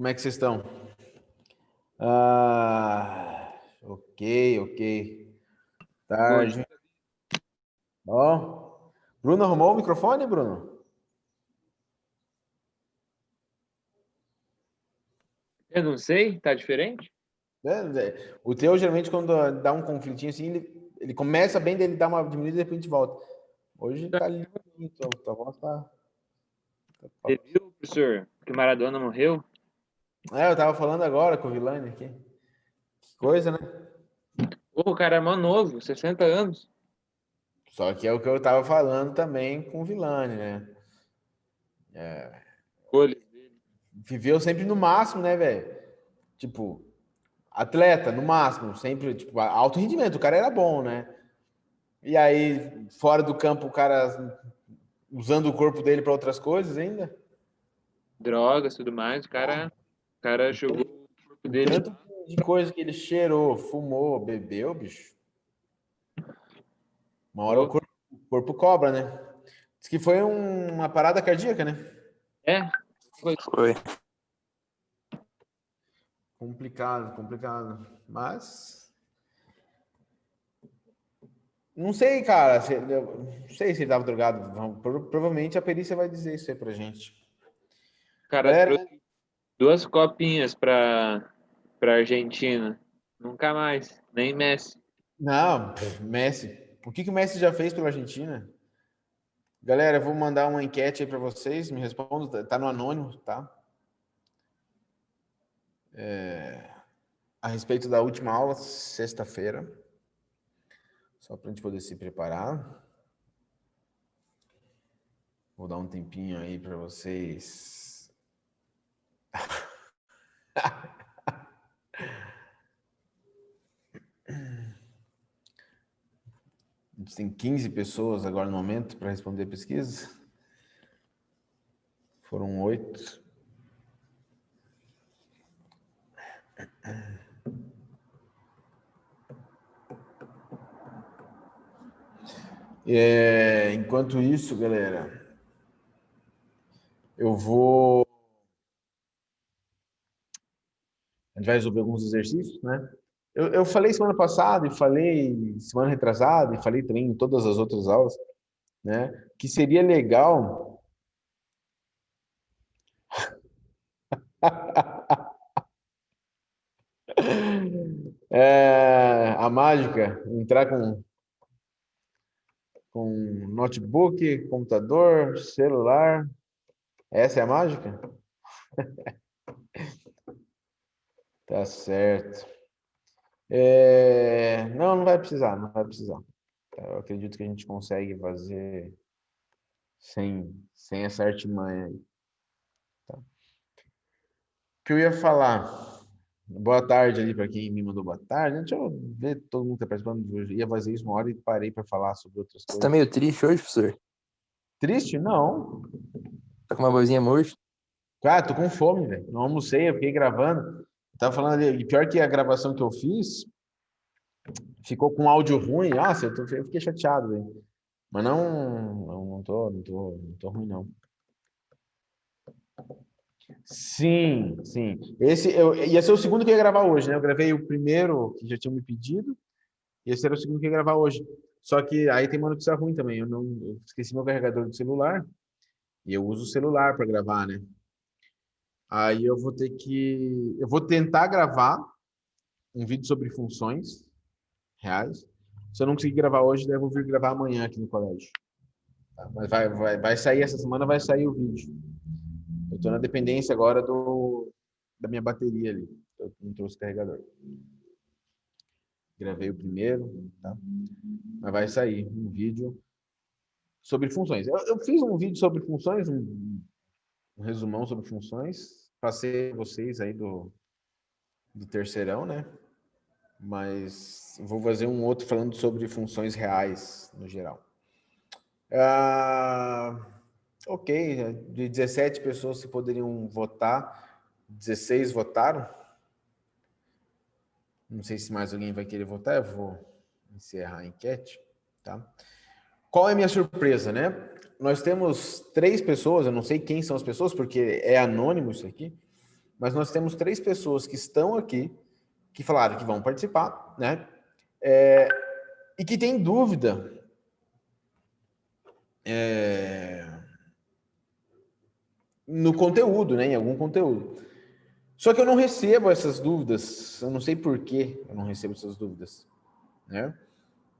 Como é que vocês estão? Ok. Tarde. Ó, Bruno arrumou o microfone, Bruno? Eu não sei, tá diferente? O teu, geralmente, quando dá um conflitinho assim, ele começa bem, daí ele dá uma diminuída e depois a gente volta. Hoje tá lindo, tua voz tá Você top. viu, professor, que o Maradona morreu? Eu tava falando agora com o Vilani aqui. Que coisa, né? O cara é mó novo, 60 anos. Só que é o que eu tava falando também com o Vilani, né? Escolha dele. Viveu sempre no máximo, né, velho? Tipo, atleta, no máximo, sempre, tipo, alto rendimento, o cara era bom, né? E aí, fora do campo, o cara usando o corpo dele para outras coisas ainda? Drogas, tudo mais. O cara jogou o corpo O dele. tanto de coisa que ele cheirou, fumou, bebeu, bicho. Uma hora o corpo cobra, né? Diz que foi uma parada cardíaca, né? É? Foi. Complicado. Mas não sei, cara. Não sei se ele tava drogado. Provavelmente a perícia vai dizer isso aí pra gente. O cara Galera, trouxe 2 copinhas pra Argentina. Nunca mais. Nem Messi. não, Messi. O que o Messi já fez pela Argentina? Galera, eu vou mandar uma enquete aí para vocês. Me respondam. Tá no anônimo, tá? A respeito da última aula, sexta-feira. Só para a gente poder se preparar. Vou dar um tempinho aí para vocês. A gente tem 15 pessoas agora no momento para responder a pesquisa. Foram 8. Enquanto isso, galera, eu vou... A gente vai resolver alguns exercícios, né? Eu falei semana passada, e falei semana retrasada, e falei também em todas as outras aulas, né? Que seria legal... a mágica, entrar com notebook, computador, celular. Essa é a mágica? Tá certo. Não vai precisar. Eu acredito que a gente consegue fazer sem essa artimanha aí. Tá? O que eu ia falar? Boa tarde ali para quem me mandou boa tarde. Deixa eu ver todo mundo que está participando de hoje. Ia fazer isso uma hora e parei para falar sobre outras Você coisas. tá meio triste hoje, professor? Triste? Não. Tá com uma vozinha murcha? Cara, tô com fome, velho. Não almocei, eu fiquei gravando. Eu tava falando ali, pior que a gravação que eu fiz, ficou com áudio ruim. Nossa, eu fiquei chateado, velho. Mas não tô ruim, não. Sim. Ia ser o segundo que eu ia gravar hoje, né? Eu gravei o primeiro, que já tinham me pedido, e esse era o segundo que eu ia gravar hoje. Só que aí tem uma notícia ruim também. Eu esqueci meu carregador do celular, e eu uso o celular para gravar, né? Aí eu vou tentar gravar um vídeo sobre funções reais. Se eu não conseguir gravar hoje, daí eu vou vir gravar amanhã aqui no colégio. Tá? Mas vai sair essa semana, vai sair o vídeo. Eu estou na dependência agora da minha bateria ali. Eu não trouxe carregador. Gravei o primeiro, tá? Mas vai sair um vídeo sobre funções. Eu fiz um vídeo sobre funções, um resumão sobre funções. Passei vocês aí do terceirão, né? Mas vou fazer um outro falando sobre funções reais no geral. Ok, de 17 pessoas que poderiam votar, 16 votaram. Não sei se mais alguém vai querer votar, eu vou encerrar a enquete, tá? Qual é a minha surpresa, né? Nós temos 3 pessoas, eu não sei quem são as pessoas, porque é anônimo isso aqui, mas nós temos 3 pessoas que estão aqui, que falaram que vão participar, né? E que tem dúvida no conteúdo, né? Em algum conteúdo. Só que eu não recebo essas dúvidas, eu não sei por que eu não recebo essas dúvidas, né?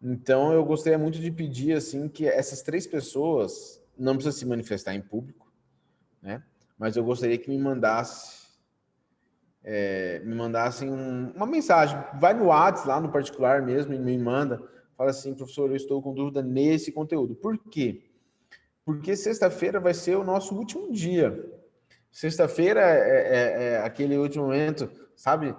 Então, eu gostaria muito de pedir, assim, que essas 3 pessoas, não precisa se manifestar em público, né? Mas eu gostaria que me mandassem uma mensagem. Vai no WhatsApp, lá no particular mesmo, e me manda. Fala assim, professor, eu estou com dúvida nesse conteúdo. Por quê? Porque sexta-feira vai ser o nosso último dia. Sexta-feira é aquele último momento, sabe?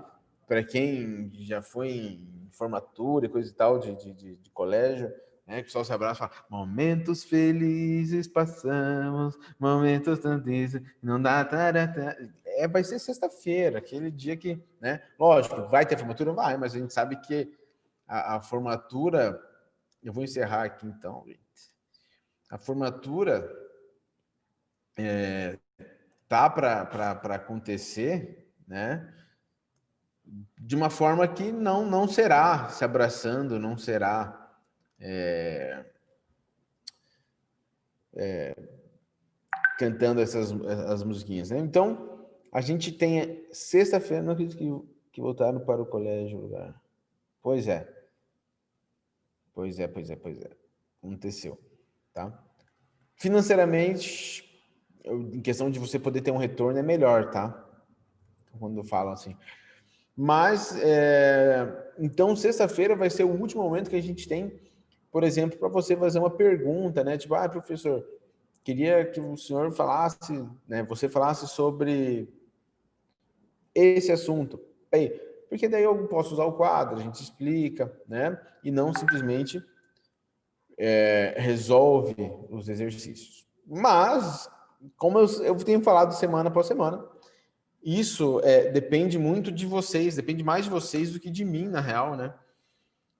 Para quem já foi em formatura e coisa e tal de colégio, né? Que o pessoal se abraça e fala: momentos felizes passamos, momentos tão tristes, não dá. Vai ser sexta-feira, aquele dia que, né? Lógico, vai ter formatura? Vai, mas a gente sabe que a formatura. Eu vou encerrar aqui então, gente. A formatura tá para acontecer, né? De uma forma que não será se abraçando, não será cantando as musiquinhas, né? Então, a gente tem sexta-feira, não acredito que voltaram para o colégio lugar. Pois é. Aconteceu, tá? Financeiramente, em questão de você poder ter um retorno, é melhor, tá? Quando eu falo assim. Mas, então, sexta-feira vai ser o último momento que a gente tem, por exemplo, para você fazer uma pergunta, né? Tipo, professor, queria que o senhor falasse, né? Você falasse sobre esse assunto. Aí, porque daí eu posso usar o quadro, a gente explica, né? E não simplesmente resolve os exercícios. Mas, como eu tenho falado semana após semana, isso depende muito de vocês, depende mais de vocês do que de mim, na real, né?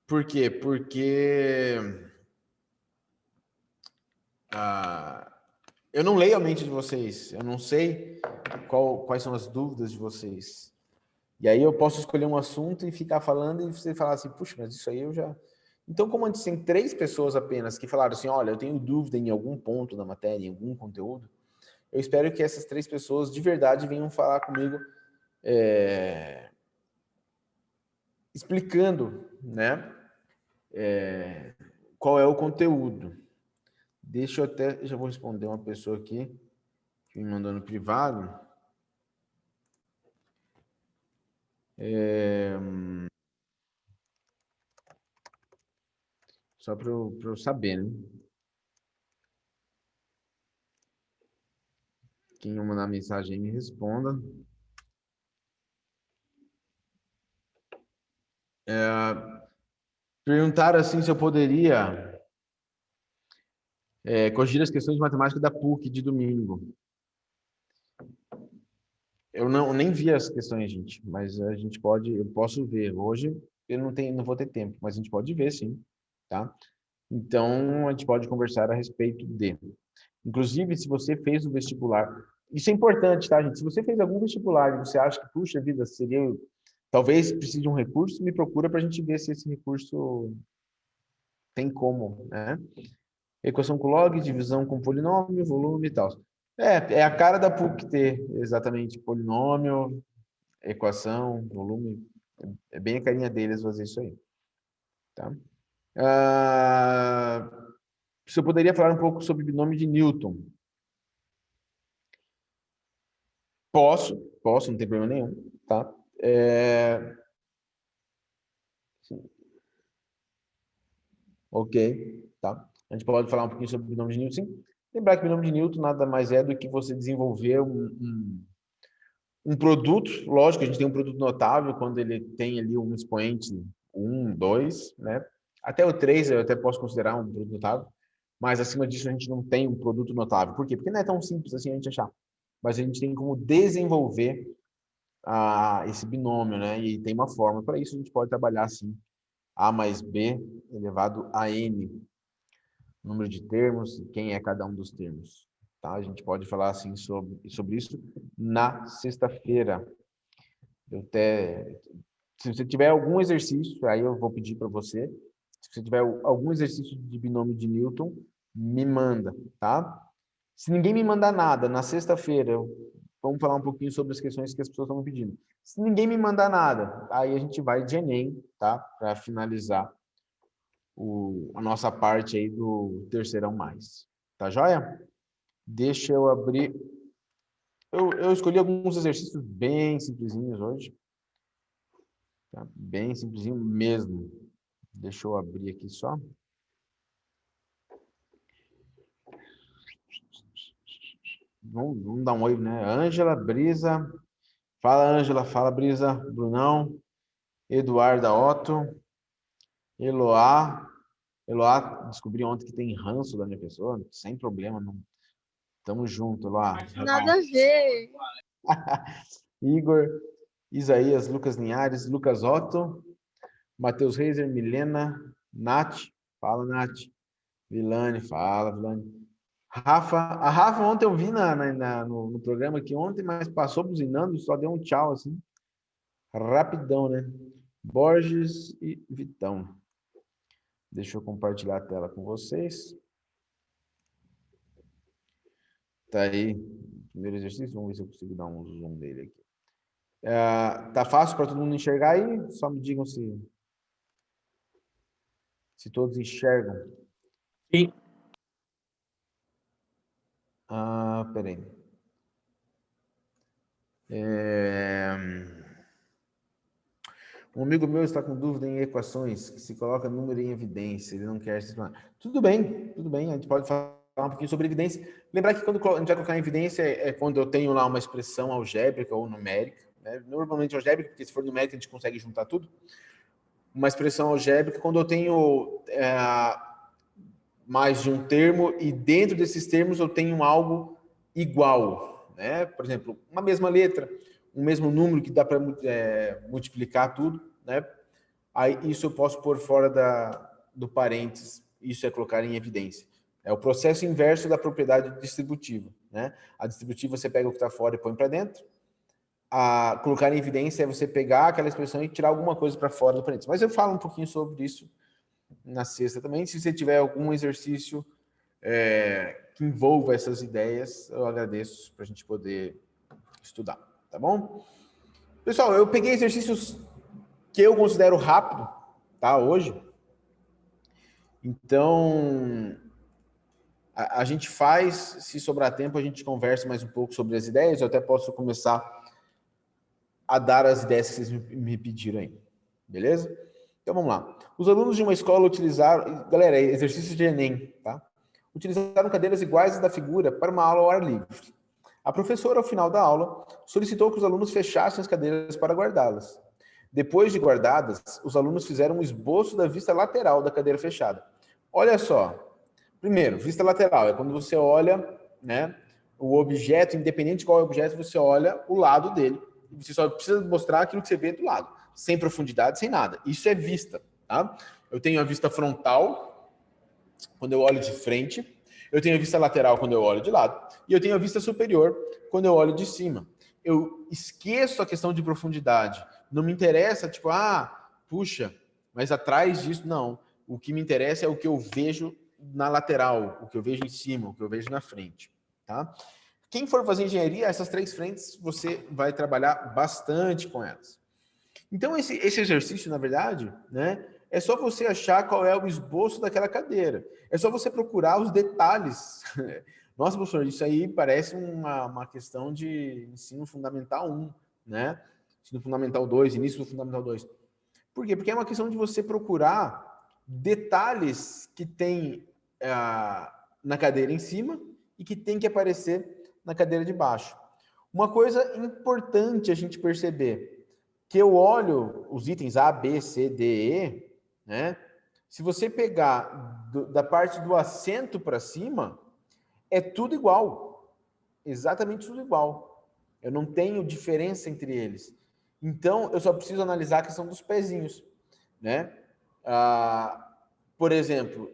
Por quê? Porque eu não leio a mente de vocês, eu não sei quais são as dúvidas de vocês. E aí eu posso escolher um assunto e ficar falando e você falar assim, puxa, mas isso aí eu já... Então, como a gente tem 3 pessoas apenas que falaram assim, olha, eu tenho dúvida em algum ponto da matéria, em algum conteúdo, eu espero que essas 3 pessoas de verdade venham falar comigo explicando, né, qual é o conteúdo. Deixa eu até, já vou responder uma pessoa aqui que me mandou no privado. Só para eu saber, né? Quem eu mandar mensagem aí me responda. Perguntaram assim se eu poderia corrigir as questões de matemática da PUC de domingo. Eu nem vi as questões, gente, mas eu posso ver. Hoje eu não vou ter tempo, mas a gente pode ver, sim, tá? Então a gente pode conversar a respeito de. Inclusive, se você fez o vestibular, isso é importante, tá, gente? Se você fez algum vestibular e você acha que, puxa vida, talvez precise de um recurso, me procura para a gente ver se esse recurso tem como, né? Equação com log, divisão com polinômio, volume e tal. É a cara da PUC ter exatamente polinômio, equação, volume. É bem a carinha deles fazer isso aí. Tá? Se eu poderia falar um pouco sobre binômio de Newton. Posso, não tem problema nenhum. Tá? Ok, tá? A gente pode falar um pouquinho sobre o binômio de Newton, sim. Lembrar que o binômio de Newton nada mais é do que você desenvolver um produto. Lógico, a gente tem um produto notável quando ele tem ali um expoente 1, 2, né? Até o 3 eu até posso considerar um produto notável, mas acima disso a gente não tem um produto notável. Por quê? Porque não é tão simples assim a gente achar. Mas a gente tem como desenvolver esse binômio, né? E tem uma forma para isso, a gente pode trabalhar assim. A mais B elevado a N, número de termos e quem é cada um dos termos, tá? A gente pode falar assim sobre isso na sexta-feira. Se você tiver algum exercício, aí eu vou pedir para você. Se você tiver algum exercício de binômio de Newton, me manda, tá? Se ninguém me mandar nada, na sexta-feira, vamos falar um pouquinho sobre as questões que as pessoas estão me pedindo. Se ninguém me mandar nada, aí a gente vai de Enem, tá? Para finalizar a nossa parte aí do Terceirão Mais. Tá joia? Deixa eu abrir. Eu escolhi alguns exercícios bem simplesinhos hoje. Tá? Bem simplesinho mesmo. Deixa eu abrir aqui só. Vamos dar um oi, né? Ângela, Brisa. Fala, Ângela. Fala, Brisa. Brunão. Eduarda Otto. Eloá. Eloá, descobri ontem que tem ranço da minha pessoa. Sem problema. Não. Tamo junto, Eloá. Nada a ver. Igor. Isaías, Lucas Linhares, Lucas Otto. Matheus Reiser, Milena. Nath. Fala, Nath. Vilane. Fala, Vilane. Rafa, a Rafa ontem eu vi no programa aqui ontem, mas passou buzinando, só deu um tchau assim, rapidão, né? Borges e Vitão. Deixa eu compartilhar a tela com vocês. Tá aí, primeiro exercício, vamos ver se eu consigo dar um zoom dele aqui. Tá fácil para todo mundo enxergar aí? Só me digam se todos enxergam. Sim. Peraí. Um amigo meu está com dúvida em equações, que se coloca número em evidência, ele não quer se explanar. Tudo bem, a gente pode falar um pouquinho sobre evidência. Lembrar que quando a gente vai colocar em evidência é quando eu tenho lá uma expressão algébrica ou numérica, né? Normalmente algébrica, porque se for numérica a gente consegue juntar tudo. Uma expressão algébrica, quando eu tenho mais de um termo e dentro desses termos eu tenho algo igual, né? Por exemplo, uma mesma letra, um mesmo número que dá para multiplicar tudo, né? Aí isso eu posso pôr fora do parênteses, isso é colocar em evidência. É o processo inverso da propriedade distributiva, né? A distributiva você pega o que está fora e põe para dentro. A colocar em evidência é você pegar aquela expressão e tirar alguma coisa para fora do parênteses. Mas eu falo um pouquinho sobre isso na sexta também. Se você tiver algum exercício que envolva essas ideias, eu agradeço para a gente poder estudar, tá bom? Pessoal, eu peguei exercícios que eu considero rápido, tá, hoje. Então, a gente faz, se sobrar tempo, a gente conversa mais um pouco sobre as ideias, eu até posso começar a dar as ideias que vocês me pediram aí, beleza? Então, vamos lá. Os alunos de uma escola utilizaram... Galera, exercício de Enem, tá? Utilizaram cadeiras iguais às da figura para uma aula ao ar livre. A professora, ao final da aula, solicitou que os alunos fechassem as cadeiras para guardá-las. Depois de guardadas, os alunos fizeram um esboço da vista lateral da cadeira fechada. Olha só. Primeiro, vista lateral é quando você olha, né, o objeto, independente de qual é o objeto, você olha o lado dele. Você só precisa mostrar aquilo que você vê do lado, sem profundidade, sem nada. Isso é vista, tá? Eu tenho a vista frontal, quando eu olho de frente. Eu tenho a vista lateral quando eu olho de lado. E eu tenho a vista superior quando eu olho de cima. Eu esqueço a questão de profundidade. Não me interessa, tipo, puxa, mas atrás disso, não. O que me interessa é o que eu vejo na lateral, o que eu vejo em cima, o que eu vejo na frente, tá? Quem for fazer engenharia, essas três frentes, você vai trabalhar bastante com elas. Então, esse exercício, na verdade, né, é só você achar qual é o esboço daquela cadeira. É só você procurar os detalhes. Nossa, professor, isso aí parece uma questão de ensino fundamental 1, né? Ensino fundamental 2, início do fundamental 2. Por quê? Porque é uma questão de você procurar detalhes que tem na cadeira em cima e que tem que aparecer na cadeira de baixo. Uma coisa importante a gente perceber, que eu olho os itens A, B, C, D, E, né? Se você pegar da parte do assento para cima, é tudo igual. Exatamente tudo igual. Eu não tenho diferença entre eles. Então, eu só preciso analisar a questão dos pezinhos, né? Por exemplo,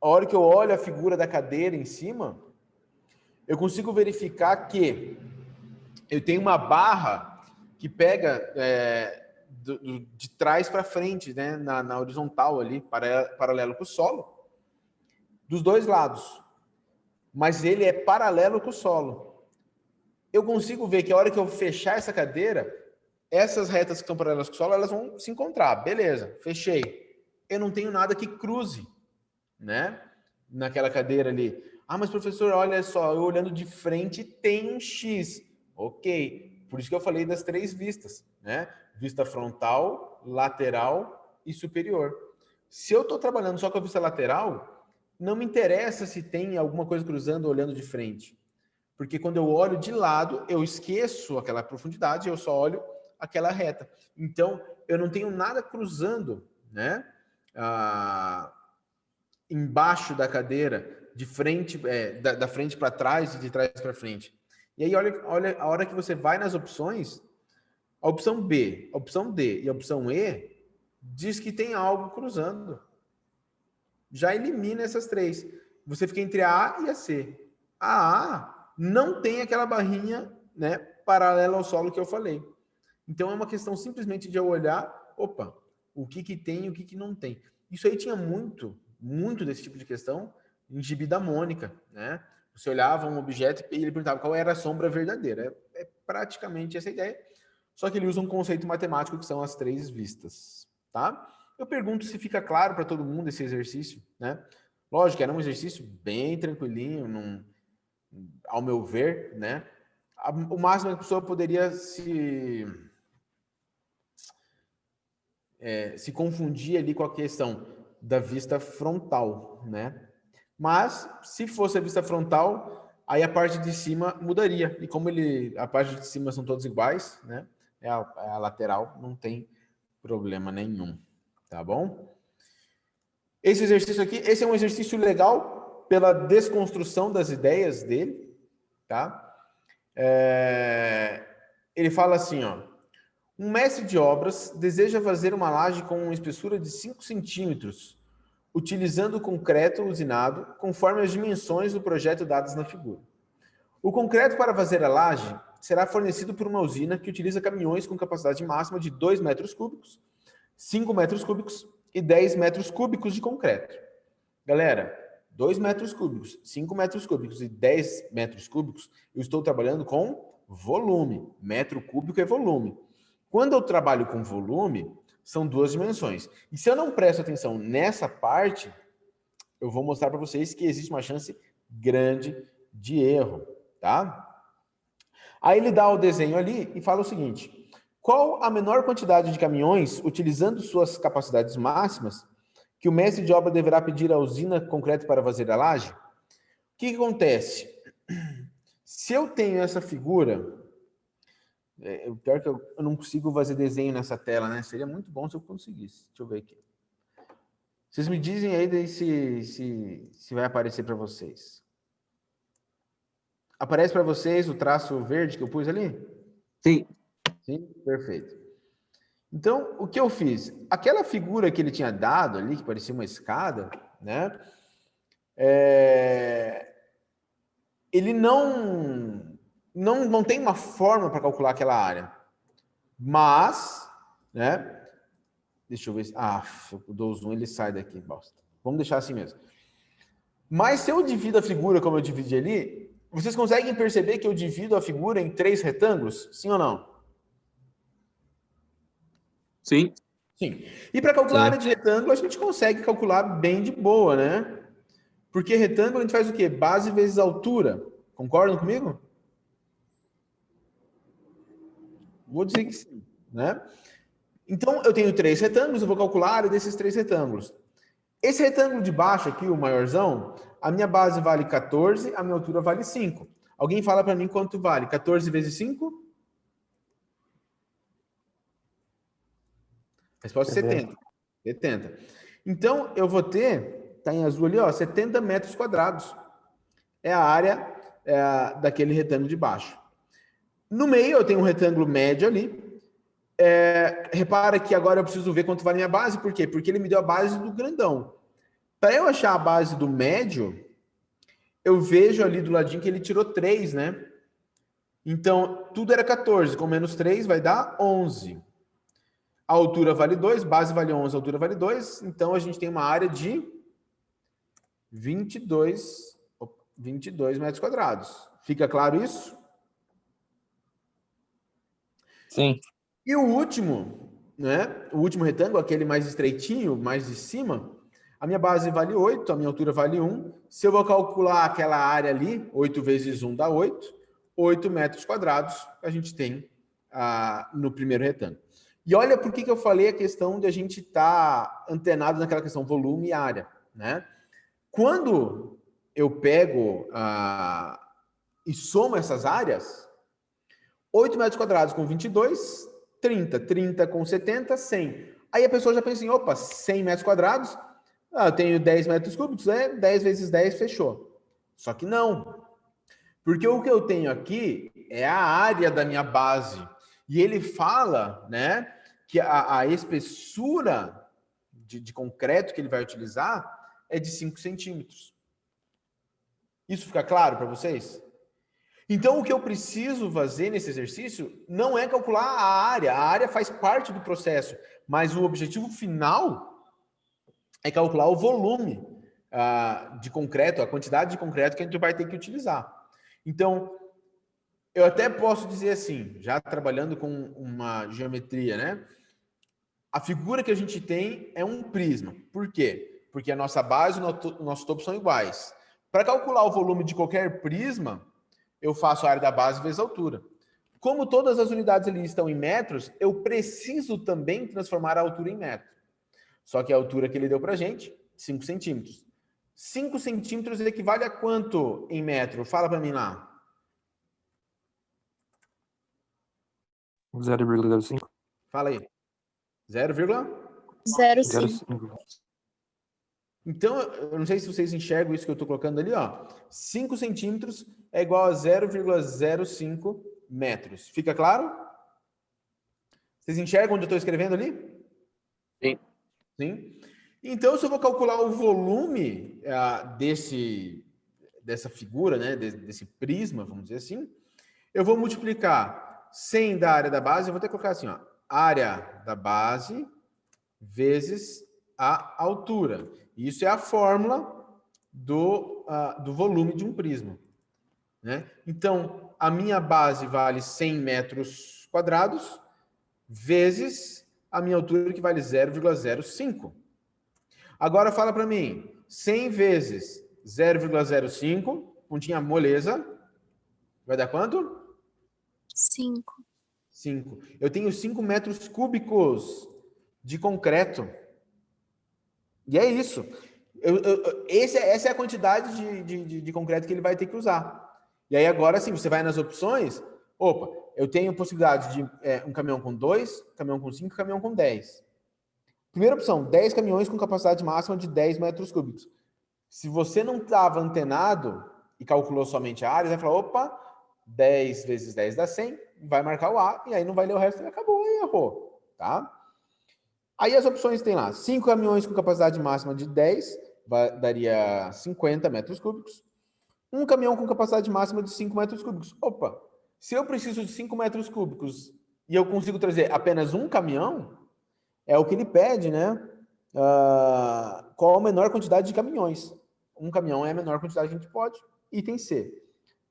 a hora que eu olho a figura da cadeira em cima, eu consigo verificar que eu tenho uma barra que pega de trás para frente, né, na horizontal ali, paralelo com o solo, dos dois lados. Mas ele é paralelo com o solo. Eu consigo ver que a hora que eu fechar essa cadeira, essas retas que estão paralelas com o solo, elas vão se encontrar. Beleza, fechei. Eu não tenho nada que cruze, né, naquela cadeira ali. Ah, mas professor, olha só, eu olhando de frente tem um X. Ok, por isso que eu falei das 3 vistas, né? Vista frontal, lateral e superior. Se eu estou trabalhando só com a vista lateral, não me interessa se tem alguma coisa cruzando ou olhando de frente. Porque quando eu olho de lado, eu esqueço aquela profundidade, eu só olho aquela reta. Então, eu não tenho nada cruzando, né? Embaixo da cadeira, de frente, da frente para trás e de trás para frente. E aí, olha, a hora que você vai nas opções, a opção B, a opção D e a opção E diz que tem algo cruzando. Já elimina essas 3. Você fica entre a A e a C. A A não tem aquela barrinha, né, paralela ao solo que eu falei. Então é uma questão simplesmente de eu olhar, opa, o que tem e o que não tem. Isso aí tinha muito desse tipo de questão em Gibi da Mônica, né? Você olhava um objeto e ele perguntava qual era a sombra verdadeira. É praticamente essa ideia, só que ele usa um conceito matemático que são as 3 vistas, tá? Eu pergunto se fica claro para todo mundo esse exercício, né? Lógico, era um exercício bem tranquilinho, ao meu ver, né? O máximo que a pessoa poderia se confundir ali com a questão da vista frontal, né? Mas, se fosse a vista frontal, aí a parte de cima mudaria. E como a parte de cima são todas iguais, né? É a lateral, não tem problema nenhum, tá bom? Esse exercício aqui, esse é um exercício legal pela desconstrução das ideias dele, tá? Ele fala assim, ó. Um mestre de obras deseja fazer uma laje com uma espessura de 5 centímetros, utilizando concreto usinado conforme as dimensões do projeto dadas na figura. O concreto para fazer a laje será fornecido por uma usina que utiliza caminhões com capacidade máxima de 2 metros cúbicos, 5 metros cúbicos e 10 metros cúbicos de concreto. Galera, 2 metros cúbicos, 5 metros cúbicos e 10 metros cúbicos, eu estou trabalhando com volume. Metro cúbico é volume. Quando eu trabalho com volume, são 2 dimensões. E se eu não presto atenção nessa parte, eu vou mostrar para vocês que existe uma chance grande de erro, tá? Aí ele dá o desenho ali e fala o seguinte: qual a menor quantidade de caminhões, utilizando suas capacidades máximas, que o mestre de obra deverá pedir à usina concreto para fazer a laje? O que acontece? Se eu tenho essa figura, pior que eu não consigo fazer desenho nessa tela, né? Seria muito bom se eu conseguisse. Deixa eu ver aqui. Vocês me dizem aí daí se vai aparecer para vocês. Aparece para vocês o traço verde que eu pus ali? Sim. Sim? Perfeito. Então, o que eu fiz? Aquela figura que ele tinha dado ali, que parecia uma escada, né? Ele não tem uma forma para calcular aquela área. Mas, né? Deixa eu ver. Eu dou zoom, ele sai daqui, bosta. Vamos deixar assim mesmo. Mas se eu divido a figura como eu dividi ali, vocês conseguem perceber que eu divido a figura em 3 retângulos? Sim ou não? Sim. Sim. E para calcular a área de retângulo, a gente consegue calcular bem de boa, né? Porque retângulo a gente faz o quê? Base vezes altura. Concordam comigo? Vou dizer que sim, né? Então, eu tenho 3 retângulos, eu vou calcular a área desses 3 retângulos. Esse retângulo de baixo aqui, o maiorzão, a minha base vale 14, a minha altura vale 5. Alguém fala para mim quanto vale? 14 vezes 5? Resposta 70. 70. Então, eu vou ter, tá em azul ali, ó, 70 metros quadrados. É a área daquele retângulo de baixo. No meio, eu tenho um retângulo médio ali. Repara que agora eu preciso ver quanto vale a minha base. Por quê? Porque ele me deu a base do grandão. Para eu achar a base do médio, eu vejo ali do ladinho que ele tirou 3, né? Então, tudo era 14, com menos 3 vai dar 11. A altura vale 2, base vale 11, a altura vale 2. Então, a gente tem uma área de 22 metros quadrados. Fica claro isso? Sim. E o último, né? O último retângulo, aquele mais estreitinho, mais de cima, a minha base vale 8, a minha altura vale 1. Se eu vou calcular aquela área ali, 8 vezes 1 dá 8 metros quadrados a gente tem no primeiro retângulo. E olha por que eu falei a questão de a gente estar antenado naquela questão volume e área, né? Quando eu pego e somo essas áreas, 8 metros quadrados com 22, 30. 30 com 70, 100. Aí a pessoa já pensa em, opa, 100 metros quadrados, eu tenho 10 metros cúbicos, né? 10 vezes 10, fechou. Só que não. Porque o que eu tenho aqui é a área da minha base. E ele fala, né, que a espessura de concreto que ele vai utilizar é de 5 centímetros. Isso fica claro para vocês? Então, o que eu preciso fazer nesse exercício não é calcular a área faz parte do processo, mas o objetivo final é calcular o volume de concreto, a quantidade de concreto que a gente vai ter que utilizar. Então, eu até posso dizer assim, já trabalhando com uma geometria, né? A figura que a gente tem é um prisma. Por quê? Porque a nossa base e o nosso topo são iguais. Para calcular o volume de qualquer prisma, eu faço a área da base vezes a altura. Como todas as unidades ali estão em metros, eu preciso também transformar a altura em metro. Só que a altura que ele deu para a gente, 5 centímetros. 5 centímetros equivale a quanto em metro? Fala para mim lá. 0,05. Fala aí. 0,? 0,5. 0,5. Então, eu não sei se vocês enxergam isso que eu estou colocando ali, ó. 5 centímetros é igual a 0,05 metros. Fica claro? Vocês enxergam onde eu estou escrevendo ali? Sim. Sim? Então, se eu vou calcular o volume dessa figura, né, desse prisma, vamos dizer assim, eu vou multiplicar 100 da área da base, eu vou ter que colocar assim, ó, área da base vezes a altura. Isso é a fórmula do volume de um prisma, né? Então, a minha base vale 100 metros quadrados vezes a minha altura, que vale 0,05. Agora fala para mim, 100 vezes 0,05, pontinha moleza, vai dar quanto? 5. 5. Eu tenho 5 metros cúbicos de concreto. E é isso. Essa é a quantidade de concreto que ele vai ter que usar. E aí agora sim, você vai nas opções, opa, eu tenho possibilidade de um caminhão com 2, caminhão com 5, caminhão com 10. Primeira opção, 10 caminhões com capacidade máxima de 10 metros cúbicos. Se você não estava antenado e calculou somente a área, você vai falar, opa, 10 vezes 10 dá 100, vai marcar o A, e aí não vai ler o resto e acabou, e errou, tá? Aí as opções tem lá, 5 caminhões com capacidade máxima de 10, daria 50 metros cúbicos. Um caminhão com capacidade máxima de 5 metros cúbicos. Opa, se eu preciso de 5 metros cúbicos e eu consigo trazer apenas um caminhão, é o que ele pede, né? Qual a menor quantidade de caminhões? Um caminhão é a menor quantidade que a gente pode. Item C.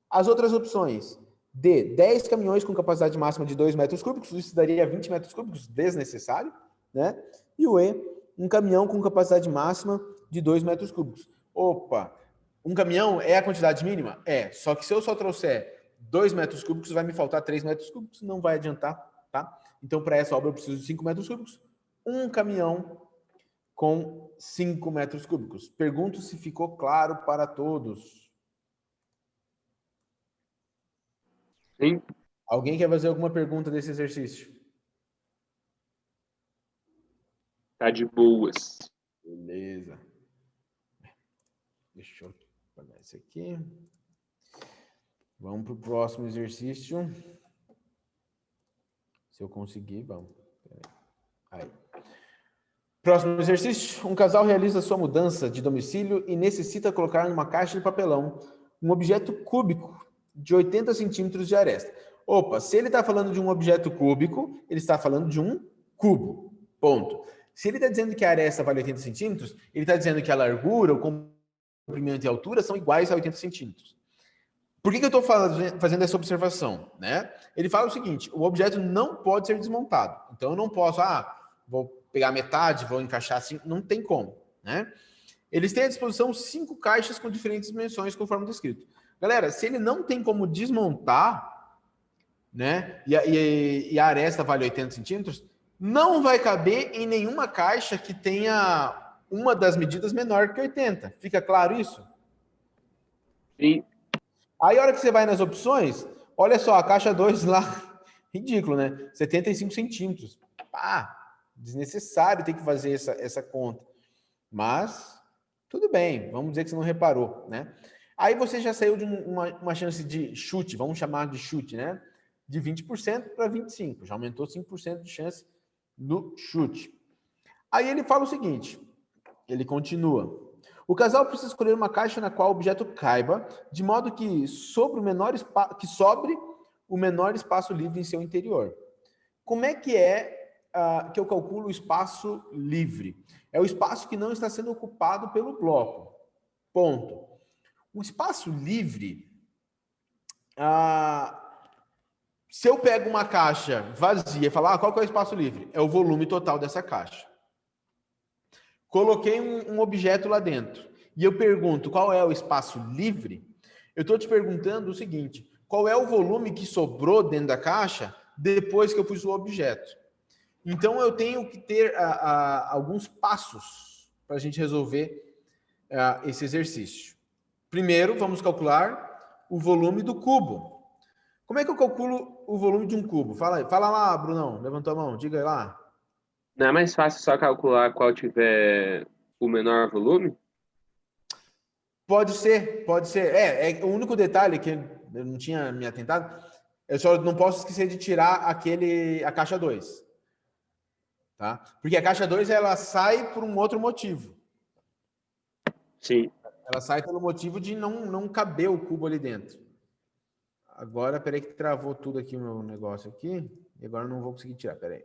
As outras opções. D, 10 caminhões com capacidade máxima de 2 metros cúbicos, isso daria 20 metros cúbicos desnecessário, né? E o E, um caminhão com capacidade máxima de 2 metros cúbicos. Opa, um caminhão é a quantidade mínima? É, só que se eu só trouxer 2 metros cúbicos, vai me faltar 3 metros cúbicos, não vai adiantar, tá? Então, para essa obra, eu preciso de 5 metros cúbicos. Um caminhão com 5 metros cúbicos. Pergunto se ficou claro para todos. Sim. Alguém quer fazer alguma pergunta desse exercício? Tá de boas. Beleza. Deixa eu apagar isso aqui. Vamos para o próximo exercício. Se eu conseguir, vamos. Aí. Próximo exercício. Um casal realiza sua mudança de domicílio e necessita colocar numa caixa de papelão um objeto cúbico de 80 centímetros de aresta. Opa, se ele está falando de um objeto cúbico, ele está falando de um cubo. Ponto. Se ele está dizendo que a aresta vale 80 centímetros, ele está dizendo que a largura, o comprimento e a altura são iguais a 80 centímetros. Por que eu estou fazendo essa observação? Né? Ele fala o seguinte, o objeto não pode ser desmontado. Então, eu não posso, vou pegar metade, vou encaixar assim, não tem como. Né? Eles têm à disposição 5 caixas com diferentes dimensões, conforme descrito. Galera, se ele não tem como desmontar, né, e a aresta vale 80 centímetros, não vai caber em nenhuma caixa que tenha uma das medidas menor que 80. Fica claro isso? Sim. Aí, a hora que você vai nas opções, olha só, a caixa 2 lá, ridículo, né? 75 centímetros. Desnecessário ter que fazer essa conta. Mas, tudo bem, vamos dizer que você não reparou, né? Aí você já saiu de uma chance de chute, vamos chamar de chute, né? De 20% para 25%. Já aumentou 5% de chance no chute. Aí ele fala o seguinte, ele continua. O casal precisa escolher uma caixa na qual o objeto caiba, de modo que sobre o menor espaço livre em seu interior. Como é que eu calculo o espaço livre? É o espaço que não está sendo ocupado pelo bloco. Ponto. O espaço livre, se eu pego uma caixa vazia e falar, qual que é o espaço livre? É o volume total dessa caixa. Coloquei um objeto lá dentro e eu pergunto qual é o espaço livre, eu estou te perguntando o seguinte, qual é o volume que sobrou dentro da caixa depois que eu pus o objeto? Então, eu tenho que ter alguns passos para a gente resolver esse exercício. Primeiro, vamos calcular o volume do cubo. Como é que eu calculo o volume de um cubo? Fala lá, Brunão, levantou a mão, diga aí lá. Não é mais fácil só calcular qual tiver o menor volume? Pode ser, pode ser. É o único detalhe que eu não tinha me atentado, eu só não posso esquecer de tirar a caixa 2. Tá? Porque a caixa 2 ela sai por um outro motivo. Sim. Ela sai pelo motivo de não caber o cubo ali dentro. Agora, peraí que travou tudo aqui o meu negócio aqui. E agora eu não vou conseguir tirar, peraí.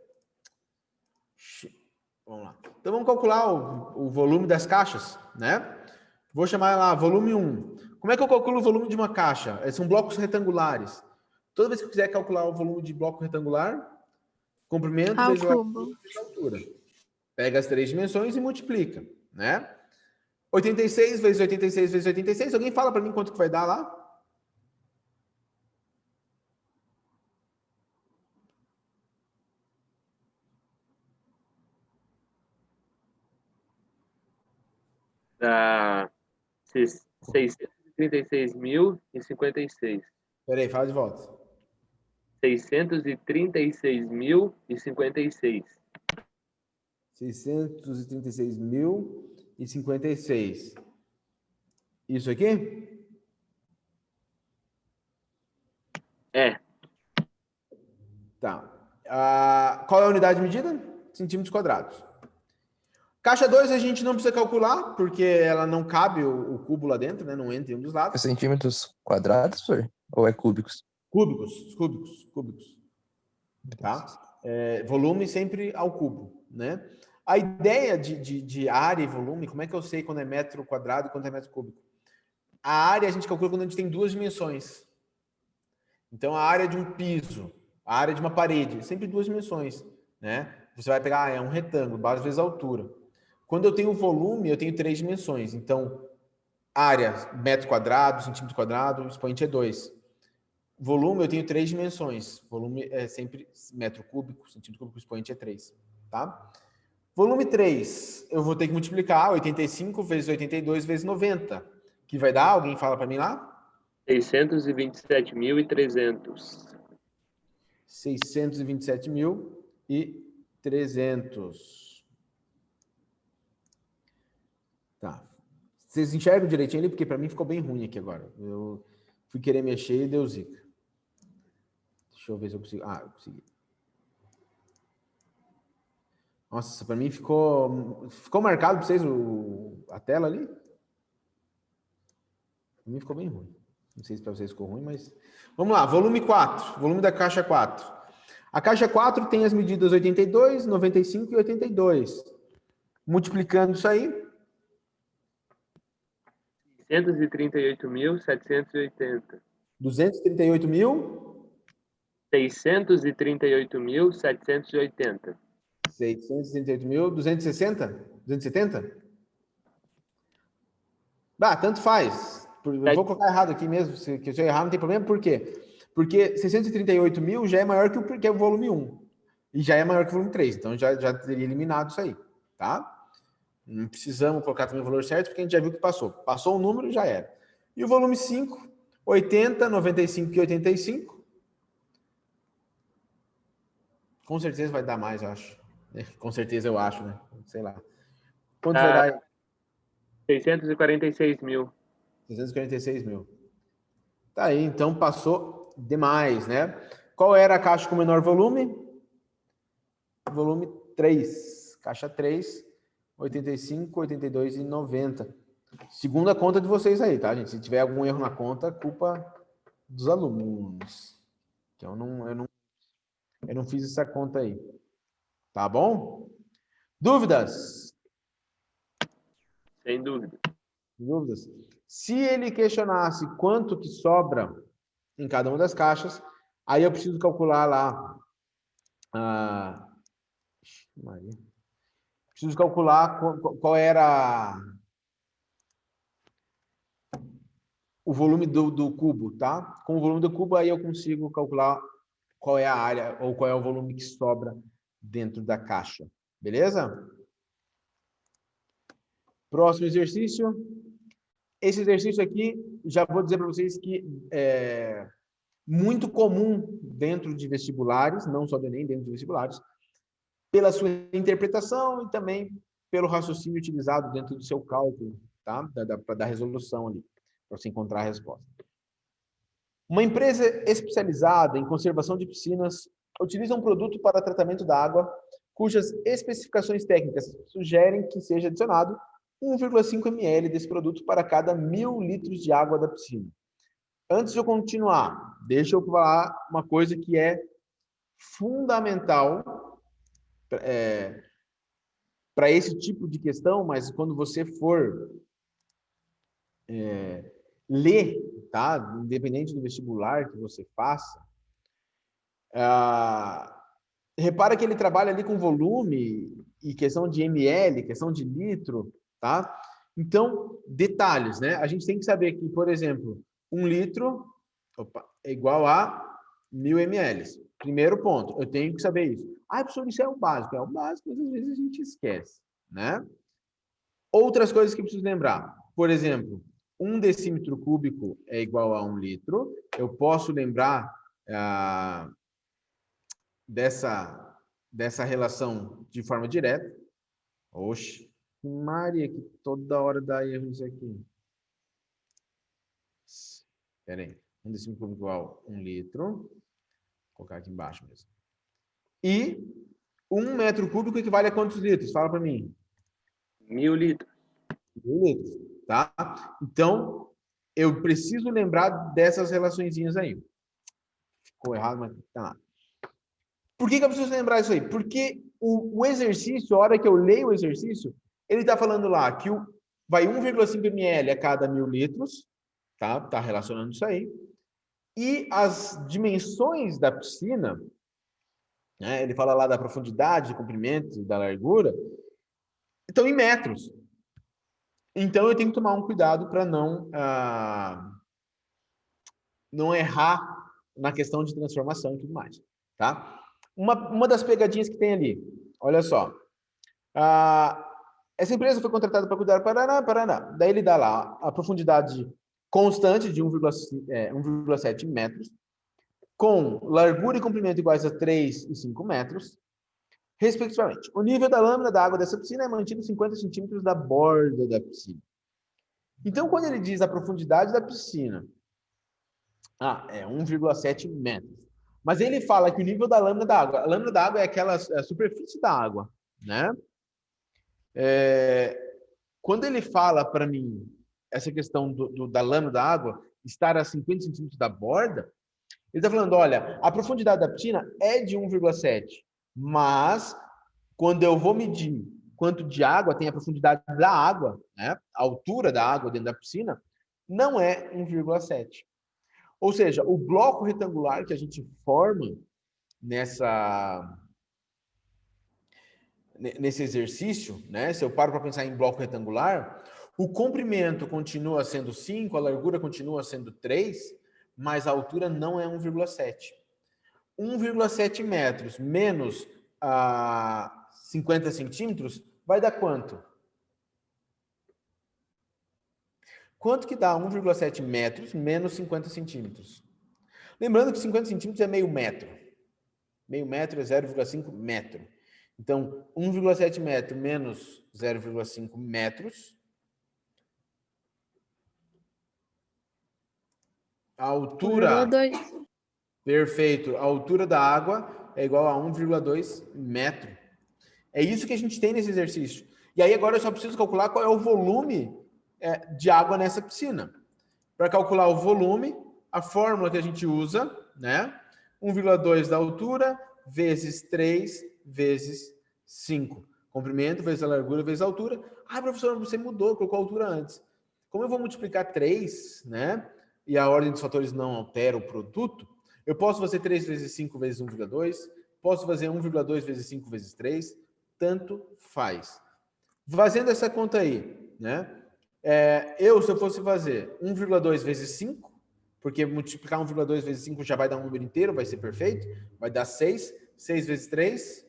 Vamos lá. Então vamos calcular o volume das caixas, né? Vou chamar lá volume 1. Como é que eu calculo o volume de uma caixa? São blocos retangulares. Toda vez que eu quiser calcular o volume de bloco retangular, comprimento vezes largura vezes altura. Pega as 3 dimensões e multiplica, né? 86 vezes 86 vezes 86. Alguém fala para mim quanto que vai dar lá? Dá 636.056. Peraí, fala de volta. 636.056. 636.056. Isso aqui? É. Tá. Qual é a unidade de medida? Centímetros quadrados. Caixa 2 a gente não precisa calcular, porque ela não cabe o cubo lá dentro, né? Não entra em um dos lados. É centímetros quadrados, Flor? Ou é cúbicos? Cúbicos. Tá? Volume sempre ao cubo, né? A ideia de área e volume, como é que eu sei quando é metro quadrado e quando é metro cúbico? A área a gente calcula quando a gente tem 2 dimensões. Então, a área de um piso, a área de uma parede, sempre 2 dimensões, né? Você vai pegar, é um retângulo, base vezes altura. Quando eu tenho volume, eu tenho 3 dimensões. Então, área, metro quadrado, centímetro quadrado, expoente é 2. Volume, eu tenho 3 dimensões. Volume é sempre metro cúbico, centímetro cúbico, expoente é 3. Tá? Volume 3, eu vou ter que multiplicar 85 vezes 82 vezes 90. Que vai dar? Alguém fala para mim lá? 627.300. 627.300. Tá. Vocês enxergam direitinho ali? Porque para mim ficou bem ruim aqui agora. Eu fui querer mexer e deu zica. Deixa eu ver se eu consigo. Eu consegui. Nossa, para mim ficou marcado para vocês a tela ali? Para mim ficou bem ruim. Não sei se para vocês ficou ruim, mas... Vamos lá, volume 4, volume da caixa 4. A caixa 4 tem as medidas 82, 95 e 82. Multiplicando isso aí, 638.780. 238 mil... 638.780. 638.260? 270? Tanto faz. Eu vou colocar errado aqui mesmo. Se eu errar, não tem problema. Por quê? Porque 638 mil já é maior que o volume 1. E já é maior que o volume 3. Então, já teria eliminado isso aí. Tá? Não precisamos colocar também o valor certo, porque a gente já viu que passou. Passou o número, já era. E o volume 5, 80, 95 e 85. Com certeza vai dar mais, eu acho. Com certeza eu acho, né? Sei lá. Quanto vai dar? 646 mil. 646 mil. Tá aí, então passou demais, né? Qual era a caixa com menor volume? Volume 3. Caixa 3, 85, 82 e 90. Segundo a conta de vocês aí, tá, gente? Se tiver algum erro na conta, culpa dos alunos. Que eu não fiz essa conta aí. Tá bom? Dúvidas? Sem dúvida. Dúvidas? Se ele questionasse quanto que sobra em cada uma das caixas, aí eu preciso calcular lá. Preciso calcular qual era o volume do cubo, tá? Com o volume do cubo, aí eu consigo calcular qual é a área ou qual é o volume que sobra dentro da caixa. Beleza? Próximo exercício. Esse exercício aqui, já vou dizer para vocês que é muito comum dentro de vestibulares, não só do Enem, dentro de vestibulares, pela sua interpretação e também pelo raciocínio utilizado dentro do seu cálculo, tá? Da resolução ali, para você encontrar a resposta. Uma empresa especializada em conservação de piscinas utiliza um produto para tratamento da água cujas especificações técnicas sugerem que seja adicionado 1,5 ml desse produto para cada 1.000 litros de água da piscina. Antes de eu continuar, deixa eu falar uma coisa que é fundamental para esse tipo de questão, mas quando você for ler, tá? Independente do vestibular que você faça, repara que ele trabalha ali com volume e questão de ml, questão de litro, tá? Então, detalhes, né? A gente tem que saber que, por exemplo, 1 litro é igual a 1.000 ml. Primeiro ponto, eu tenho que saber isso. Professor, isso é o básico, mas às vezes a gente esquece, né? Outras coisas que eu preciso lembrar. Por exemplo, 1 decímetro cúbico é igual a 1 litro. Eu posso lembrar dessa relação de forma direta. Oxe, Maria, que toda hora dá erro isso aqui. Espera aí. 1 decímetro cúbico igual a 1 litro. Vou colocar aqui embaixo mesmo. E 1 metro cúbico equivale a quantos litros? Fala para mim. 1.000 litros. 1.000 litros, tá? Então, eu preciso lembrar dessas relaçõezinhas aí. Ficou errado, mas tá lá. Por que eu preciso lembrar isso aí? Porque o exercício, a hora que eu leio o exercício, ele está falando lá que vai 1,5 ml a cada 1.000 litros, tá? Tá relacionando isso aí. E as dimensões da piscina, né? Ele fala lá da profundidade, do comprimento, da largura, estão em metros. Então, eu tenho que tomar um cuidado para não errar na questão de transformação e tudo mais, tá? Uma das pegadinhas que tem ali, olha só. Essa empresa foi contratada para cuidar Paraná. Daí ele dá lá a profundidade constante de 1,7 metros, com largura e comprimento iguais a 3 e 5 metros, respectivamente. O nível da lâmina da água dessa piscina é mantido 50 centímetros da borda da piscina. Então, quando ele diz a profundidade da piscina, é 1,7 metros. Mas ele fala que o nível da lâmina da água, a lâmina da água é aquela superfície da água, né? Quando ele fala para mim essa questão da lâmina da água, estar a 50 centímetros da borda, ele está falando, olha, a profundidade da piscina é de 1,7, mas quando eu vou medir quanto de água tem a profundidade da água, né, a altura da água dentro da piscina, não é 1,7. Ou seja, o bloco retangular que a gente forma nesse exercício, né, se eu paro para pensar em bloco retangular, o comprimento continua sendo 5, a largura continua sendo 3, mas a altura não é 1,7. 1,7 metros menos 50 centímetros vai dar quanto? Quanto que dá 1,7 metros menos 50 centímetros? Lembrando que 50 centímetros é meio metro. Meio metro é 0,5 metro. Então, 1,7 metro menos 0,5 metros. A altura... 1,2. Perfeito. A altura da água é igual a 1,2 metro. É isso que a gente tem nesse exercício. E aí agora eu só preciso calcular qual é o volume de água nessa piscina. Para calcular o volume, a fórmula que a gente usa, né? 1,2 da altura vezes 3 vezes 5. Comprimento vezes a largura vezes a altura. Ah, professor, você mudou, colocou a altura antes. Como eu vou multiplicar 3, né? E a ordem dos fatores não altera o produto, eu posso fazer 3 vezes 5 vezes 1,2, posso fazer 1,2 vezes 5 vezes 3, tanto faz. Fazendo essa conta aí, né? Se eu fosse fazer 1,2 vezes 5, porque multiplicar 1,2 vezes 5 já vai dar um número inteiro, vai ser perfeito, vai dar 6. 6 vezes 3,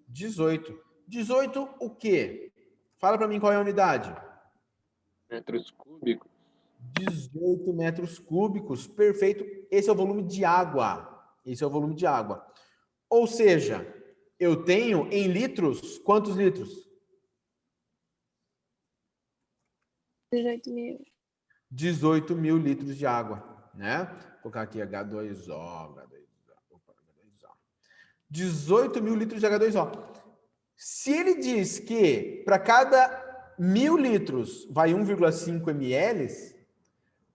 18. 18 o quê? Fala para mim qual é a unidade. Metros cúbicos. 18 metros cúbicos, perfeito. Esse é o volume de água. Esse é o volume de água. Ou seja, eu tenho em litros, quantos litros? 18.000. 18 mil litros de água, né? Vou colocar aqui H2O. 18 mil litros de H2O. Se ele diz que para cada 1.000 litros vai 1,5 ml,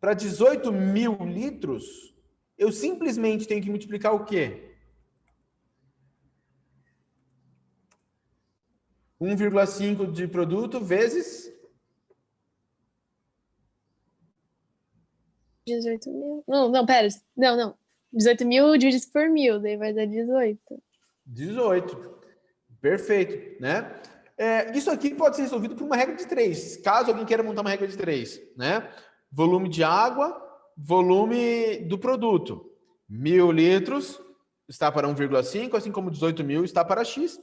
para 18 mil litros, eu simplesmente tenho que multiplicar o quê? 1,5 de produto vezes 18.000. Não, pera. Não. 18.000 dividido por 1.000, daí vai dar 18. 18. Perfeito, né? Isso aqui pode ser resolvido por uma regra de 3. Caso alguém queira montar uma regra de 3, né? Volume de água, volume do produto. 1.000 litros está para 1,5, assim como 18 mil está para X.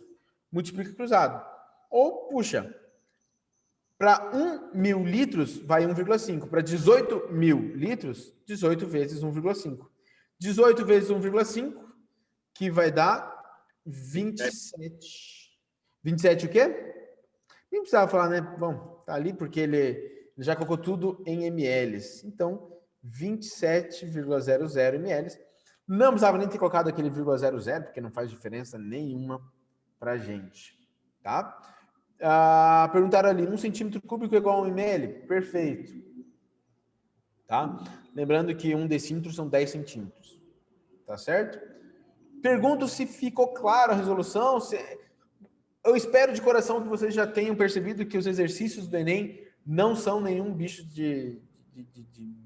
Multiplica cruzado. Ou, puxa, para 1.000 litros vai 1,5. Para 18 mil litros, 18 vezes 1,5. 18 vezes 1,5, que vai dar 27. 27 o quê? Nem precisava falar, né? Bom, tá ali porque ele já colocou tudo em ml. Então, 27,00 ml. Não precisava nem ter colocado aquele 0,00, porque não faz diferença nenhuma pra gente, tá? Perguntaram ali, 1 centímetro cúbico é igual a 1 ml? Perfeito. Tá? Lembrando que 1 decímetro são 10 centímetros. Tá certo? Pergunto se ficou claro a resolução. Eu espero de coração que vocês já tenham percebido que os exercícios do Enem não são nenhum bicho de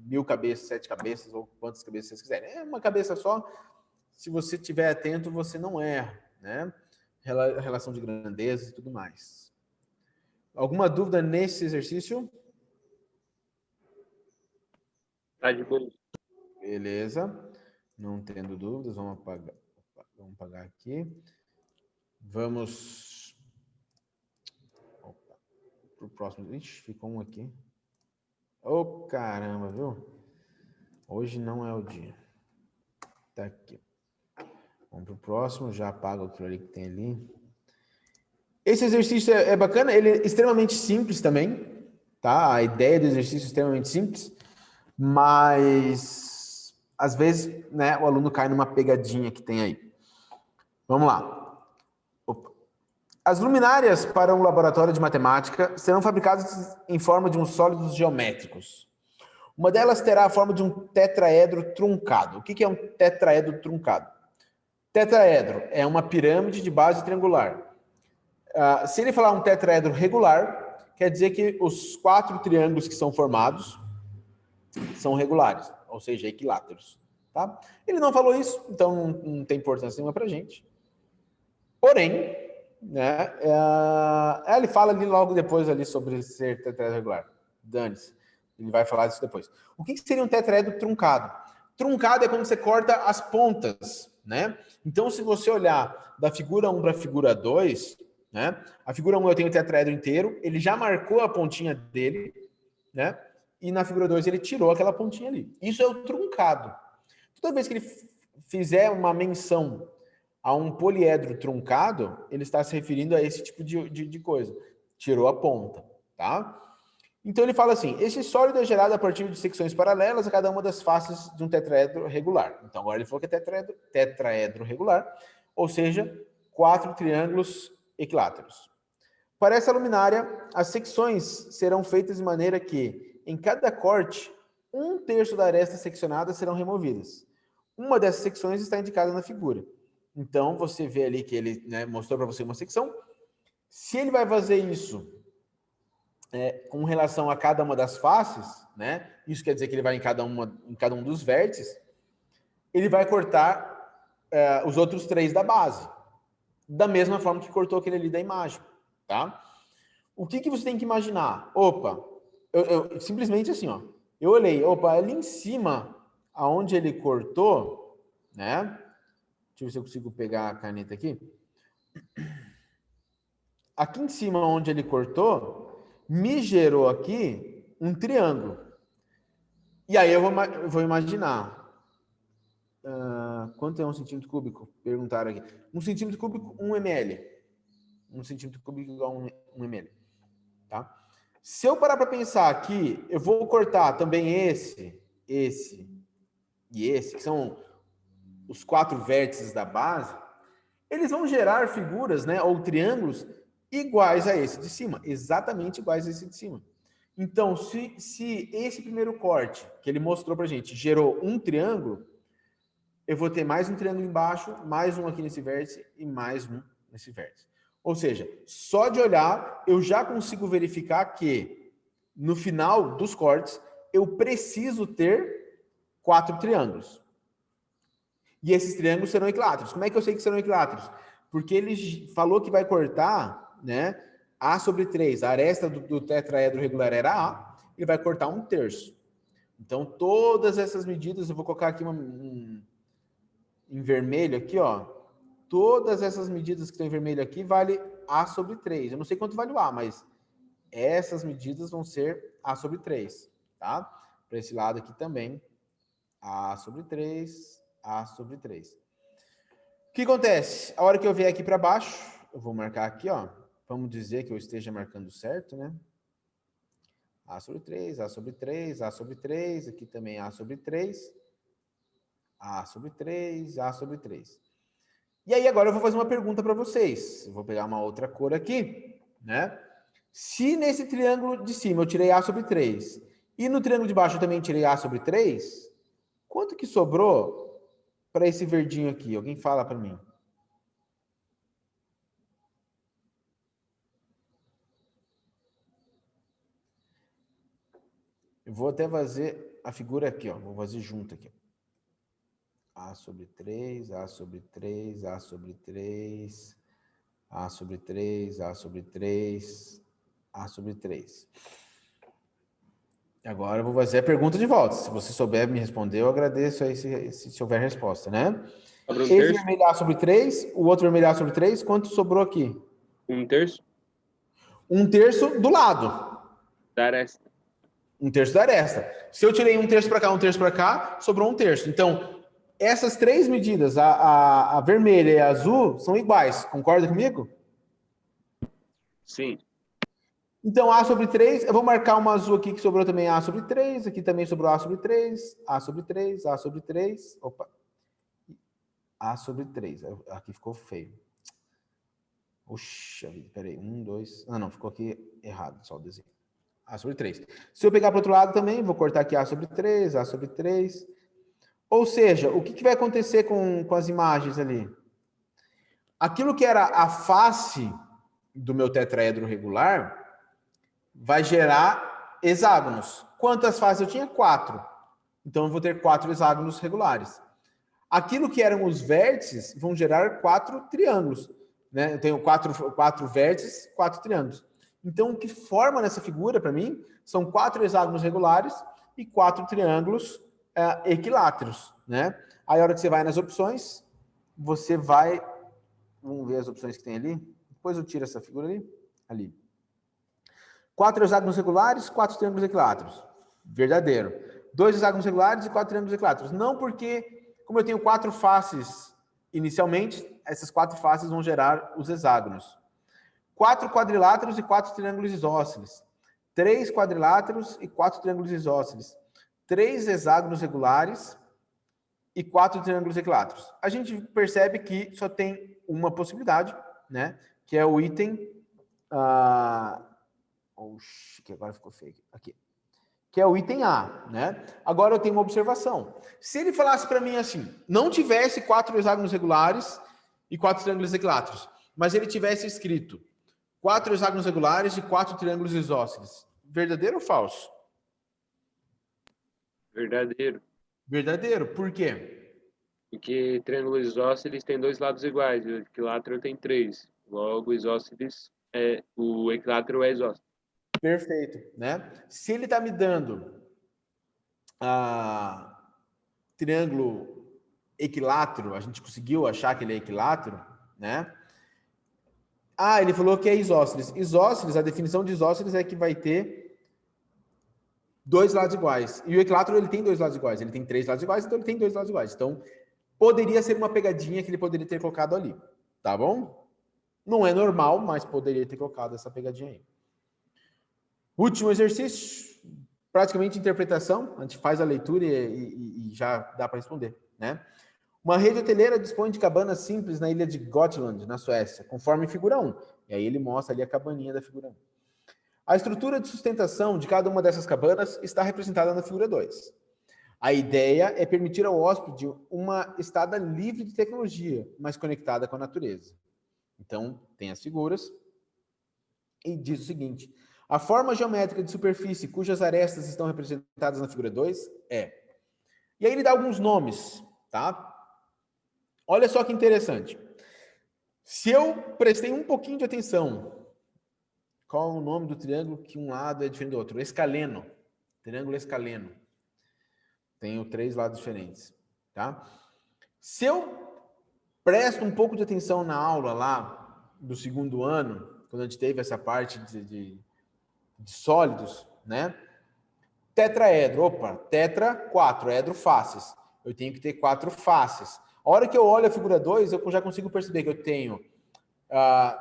1.000 cabeças, 7 cabeças, ou quantas cabeças vocês quiserem. É uma cabeça só. Se você estiver atento, você não erra, né? Relação de grandeza e tudo mais. Alguma dúvida nesse exercício? Tá de boa. Beleza. Não tendo dúvidas, vamos apagar aqui. Vamos para o próximo. Ixi, ficou um aqui. Ô, caramba, viu? Hoje não é o dia. Tá aqui. Vamos para o próximo. Já apago aquilo ali que tem ali. Esse exercício é bacana. Ele é extremamente simples também. Tá? A ideia do exercício é extremamente simples. Mas, às vezes, né, o aluno cai numa pegadinha que tem aí. Vamos lá. As luminárias para um laboratório de matemática serão fabricadas em forma de uns sólidos geométricos. Uma delas terá a forma de um tetraedro truncado. O que é um tetraedro truncado? Tetraedro é uma pirâmide de base triangular. Se ele falar um tetraedro regular, quer dizer que os 4 triângulos que são formados são regulares, ou seja, equiláteros. Tá? Ele não falou isso, então não tem importância nenhuma para a gente. Porém, né, ele fala ali logo depois ali sobre ser tetraedro regular. Dane-se, ele vai falar disso depois. O que seria um tetraedro truncado? Truncado é quando você corta as pontas, né? Então, se você olhar da figura 1 para a figura 2, né? A figura 1 eu tenho o tetraedro inteiro, ele já marcou a pontinha dele, né? E na figura 2 ele tirou aquela pontinha ali. Isso é o truncado. Toda vez que ele fizer uma menção a um poliedro truncado, ele está se referindo a esse tipo de coisa. Tirou a ponta, tá? Então ele fala assim, esse sólido é gerado a partir de secções paralelas a cada uma das faces de um tetraedro regular. Então agora ele falou que é tetraedro regular, ou seja, 4 triângulos equiláteros. Para essa luminária, as secções serão feitas de maneira que, em cada corte, 1/3 da aresta seccionada serão removidas. Uma dessas secções está indicada na figura. Então, você vê ali que ele, né, mostrou para você uma secção. Se ele vai fazer isso com relação a cada uma das faces, né, isso quer dizer que ele vai em cada um dos vértices, ele vai cortar os outros 3 da base, da mesma forma que cortou aquele ali da imagem. Tá? O que você tem que imaginar? Opa, eu simplesmente assim, ó, eu olhei, opa, ali em cima, aonde ele cortou, né? Deixa eu ver se eu consigo pegar a caneta aqui. Aqui em cima, onde ele cortou, me gerou aqui um triângulo. E aí eu vou imaginar. Quanto é 1 centímetro cúbico? Perguntaram aqui. 1 centímetro cúbico, 1 ml. 1 centímetro cúbico igual a 1 ml. Tá? Se eu parar para pensar aqui, eu vou cortar também esse e esse, que são os 4 vértices da base, eles vão gerar figuras, né, ou triângulos iguais a esse de cima, exatamente iguais a esse de cima. Então, se esse primeiro corte que ele mostrou para a gente gerou um triângulo, eu vou ter mais um triângulo embaixo, mais um aqui nesse vértice e mais um nesse vértice. Ou seja, só de olhar, eu já consigo verificar que, no final dos cortes, eu preciso ter 4 triângulos. E esses triângulos serão equiláteros. Como é que eu sei que serão equiláteros? Porque ele falou que vai cortar, né, A sobre 3. A aresta do tetraedro regular era A, ele vai cortar 1/3. Então, todas essas medidas, eu vou colocar aqui em vermelho aqui, ó. Todas essas medidas que estão em vermelho aqui vale A sobre 3. Eu não sei quanto vale o A, mas essas medidas vão ser A sobre 3, tá? Para esse lado aqui também, A sobre 3, A sobre 3. O que acontece? A hora que eu vier aqui para baixo, eu vou marcar aqui, ó. Vamos dizer que eu esteja marcando certo, né? A sobre 3, A sobre 3, A sobre 3, aqui também A sobre 3, A sobre 3, A sobre 3. E aí agora eu vou fazer uma pergunta para vocês. Eu vou pegar uma outra cor aqui, né? Se nesse triângulo de cima eu tirei A sobre 3 e no triângulo de baixo eu também tirei A sobre 3, quanto que sobrou para esse verdinho aqui? Alguém fala para mim. Eu vou até fazer a figura aqui, ó. Vou fazer junto aqui. A sobre 3, A sobre 3, A sobre 3, A sobre 3, A sobre 3, A sobre 3. Agora eu vou fazer a pergunta de volta. Se você souber me responder, eu agradeço aí se houver resposta, né? Esse vermelho A sobre 3, o outro vermelho A sobre 3, quanto sobrou aqui? 1/3 1/3 do lado. da aresta. 1/3 da aresta. Se eu tirei 1/3 para cá, 1/3 para cá, sobrou 1/3. Então, essas 3 medidas, a vermelha e a azul, são iguais. Concorda comigo? Sim. Então, A sobre 3, eu vou marcar uma azul aqui que sobrou também A sobre 3, aqui também sobrou A sobre 3, A sobre 3, A sobre 3, opa, A sobre 3, aqui ficou feio. Puxa vida, peraí, 1, 2, não, ficou aqui errado só o desenho. A sobre 3. Se eu pegar para o outro lado também, vou cortar aqui A sobre 3, A sobre 3. Ou seja, o que vai acontecer com as imagens ali? Aquilo que era a face do meu tetraedro regular vai gerar hexágonos. Quantas faces eu tinha? 4. Então, eu vou ter 4 hexágonos regulares. Aquilo que eram os vértices vão gerar 4 triângulos. Né? Eu tenho 4 vértices, 4 triângulos. Então, o que forma nessa figura, para mim, são 4 hexágonos regulares e 4 triângulos equiláteros. Né? Aí, a hora que você vai nas opções, você vai... Vamos ver as opções que tem ali. Depois eu tiro essa figura ali. Ali. 4 hexágonos regulares, 4 triângulos equiláteros. Verdadeiro. 2 hexágonos regulares e 4 triângulos equiláteros. Não porque, como eu tenho 4 faces inicialmente, essas 4 faces vão gerar os hexágonos. 4 quadriláteros e 4 triângulos isósceles. 3 quadriláteros e 4 triângulos isósceles. 3 hexágonos regulares e 4 triângulos equiláteros. A gente percebe que só tem uma possibilidade, né? Que é o item... que agora ficou feio. Aqui. Que é o item A, né? Agora eu tenho uma observação. Se ele falasse para mim assim, não tivesse 4 hexágonos regulares e 4 triângulos equiláteros, mas ele tivesse escrito 4 hexágonos regulares e 4 triângulos isósceles, verdadeiro ou falso? Verdadeiro. Verdadeiro. Por quê? Porque triângulos isósceles têm 2 lados iguais, e o equilátero tem 3. Logo, isósceles o equilátero é isósceles. Perfeito, né? Se ele está me dando triângulo equilátero, a gente conseguiu achar que ele é equilátero, né? Ele falou que é isósceles. Isósceles, a definição de isósceles é que vai ter 2 lados iguais. E o equilátero, ele tem 2 lados iguais. Ele tem 3 lados iguais, então ele tem 2 lados iguais. Então, poderia ser uma pegadinha que ele poderia ter colocado ali. Tá bom? Não é normal, mas poderia ter colocado essa pegadinha aí. Último exercício, praticamente interpretação. A gente faz a leitura e já dá para responder, né? Uma rede hoteleira dispõe de cabanas simples na ilha de Gotland, na Suécia, conforme figura 1. E aí ele mostra ali a cabaninha da figura 1. A estrutura de sustentação de cada uma dessas cabanas está representada na figura 2. A ideia é permitir ao hóspede uma estada livre de tecnologia, mas conectada com a natureza. Então, tem as figuras e diz o seguinte: a forma geométrica de superfície cujas arestas estão representadas na figura 2 é... E aí ele dá alguns nomes, tá? Olha só que interessante. Se eu prestei um pouquinho de atenção, qual é o nome do triângulo que um lado é diferente do outro? Escaleno. Triângulo escaleno. Tenho 3 lados diferentes, tá? Se eu presto um pouco de atenção na aula lá do segundo ano, quando a gente teve essa parte de sólidos, né? Tetraedro, tetra, 4, edro, faces. Eu tenho que ter 4 faces. A hora que eu olho a figura 2, eu já consigo perceber que eu tenho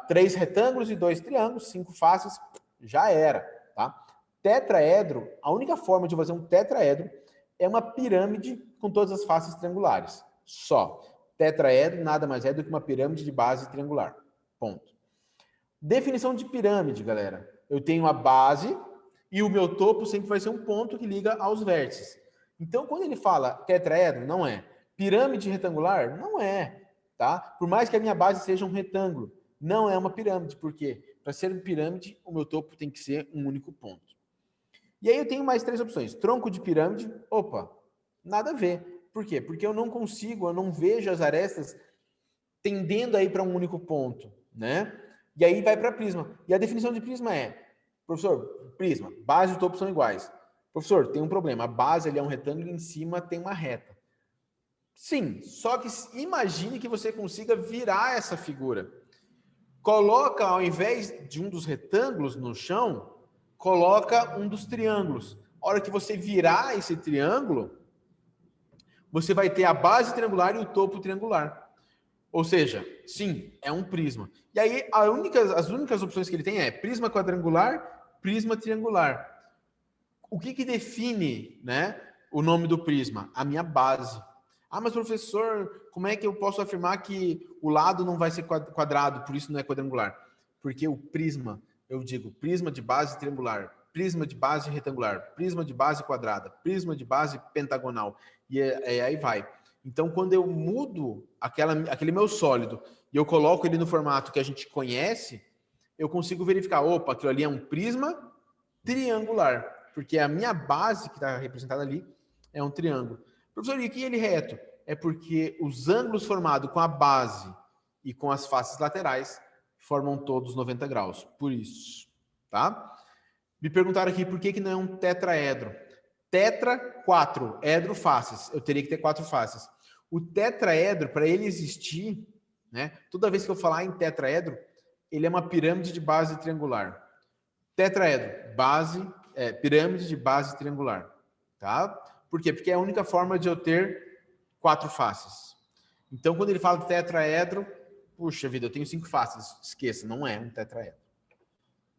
3 retângulos e 2 triângulos, 5 faces, já era, tá? Tetraedro, a única forma de fazer um tetraedro é uma pirâmide com todas as faces triangulares. Só. Tetraedro nada mais é do que uma pirâmide de base triangular. Ponto. Definição de pirâmide, galera. Eu tenho a base e o meu topo sempre vai ser um ponto que liga aos vértices. Então, quando ele fala tetraedro, não é. Pirâmide retangular? Não é, tá? Por mais que a minha base seja um retângulo, não é uma pirâmide. Por quê? Para ser uma pirâmide, o meu topo tem que ser um único ponto. E aí eu tenho mais 3 opções. Tronco de pirâmide, nada a ver. Por quê? Porque eu não vejo as arestas tendendo aí para um único ponto, né? E aí vai para prisma. E a definição de prisma é, professor, prisma, base e topo são iguais. Professor, tem um problema. A base ali é um retângulo e em cima tem uma reta. Sim, só que imagine que você consiga virar essa figura. Coloca, ao invés de um dos retângulos no chão, coloca um dos triângulos. A hora que você virar esse triângulo, você vai ter a base triangular e o topo triangular. Ou seja, sim, é um prisma. E aí, as únicas opções que ele tem é prisma quadrangular, prisma triangular. O que define, né, o nome do prisma? A minha base. Mas professor, como é que eu posso afirmar que o lado não vai ser quadrado, por isso não é quadrangular? Porque o prisma, eu digo prisma de base triangular, prisma de base retangular, prisma de base quadrada, prisma de base pentagonal, e aí vai. Então, quando eu mudo aquele meu sólido e eu coloco ele no formato que a gente conhece, eu consigo verificar, opa, aquilo ali é um prisma triangular, porque a minha base que está representada ali é um triângulo. Professor, e aqui ele reto? É porque os ângulos formados com a base e com as faces laterais formam todos 90 graus, por isso, tá? Me perguntaram aqui por que não é um tetraedro. Tetra, 4, edro, faces. Eu teria que ter 4 faces. O tetraedro, para ele existir, né? Toda vez que eu falar em tetraedro, ele é uma pirâmide de base triangular. Tetraedro, pirâmide de base triangular, tá? Por quê? Porque é a única forma de eu ter 4 faces. Então, quando ele fala de tetraedro, puxa vida, eu tenho 5 faces. Esqueça, não é um tetraedro.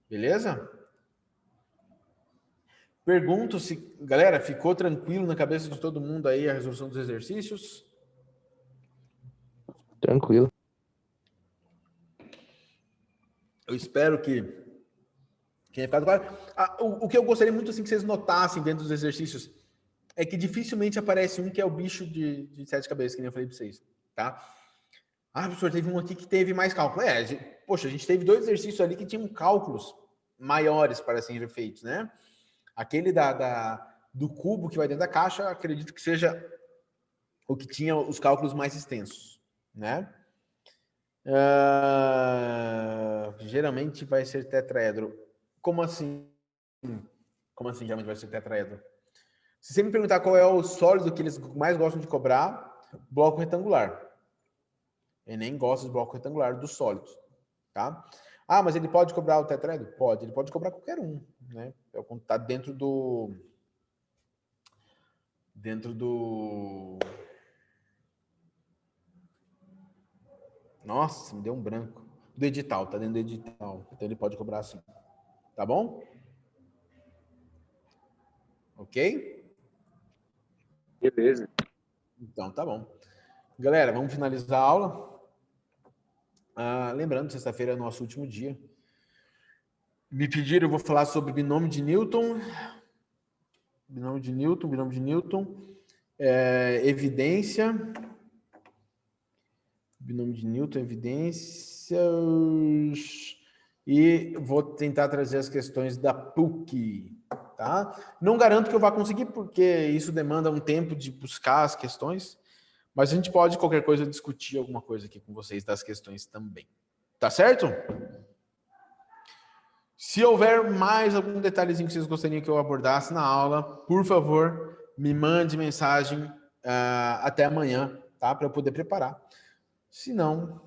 Beleza? Pergunto se, galera, ficou tranquilo na cabeça de todo mundo aí a resolução dos exercícios? Tranquilo. Eu espero que tenha ficado claro. O que eu gostaria muito assim, que vocês notassem dentro dos exercícios é que dificilmente aparece um que é o bicho de 7 cabeças, que nem eu falei para vocês, tá? Professor, teve um aqui que teve mais cálculo. Poxa, a gente teve 2 exercícios ali que tinham cálculos maiores para serem feitos, né? Aquele do cubo que vai dentro da caixa, acredito que seja o que tinha os cálculos mais extensos, né? Geralmente vai ser tetraedro. Como assim? Como assim geralmente vai ser tetraedro? Se você me perguntar qual é o sólido que eles mais gostam de cobrar, bloco retangular. Eu nem gosto de bloco retangular dos sólidos, tá? Mas ele pode cobrar o tetraedro? Pode. Ele pode cobrar qualquer um, né? Tá dentro do... Nossa, me deu um branco. Do edital, tá dentro do edital. Então ele pode cobrar assim. Tá bom? Ok? Beleza. Então tá bom. Galera, vamos finalizar a aula. Lembrando, sexta-feira é o nosso último dia. Me pediram, eu vou falar sobre binômio de Newton. Binômio de Newton. Evidência. Binômio de Newton, evidências. E vou tentar trazer as questões da PUC, tá? Não garanto que eu vá conseguir, porque isso demanda um tempo de buscar as questões, mas a gente pode, qualquer coisa, discutir alguma coisa aqui com vocês das questões também. Tá certo? Se houver mais algum detalhezinho que vocês gostariam que eu abordasse na aula, por favor, me mande mensagem até amanhã, tá? Para eu poder preparar. Se não,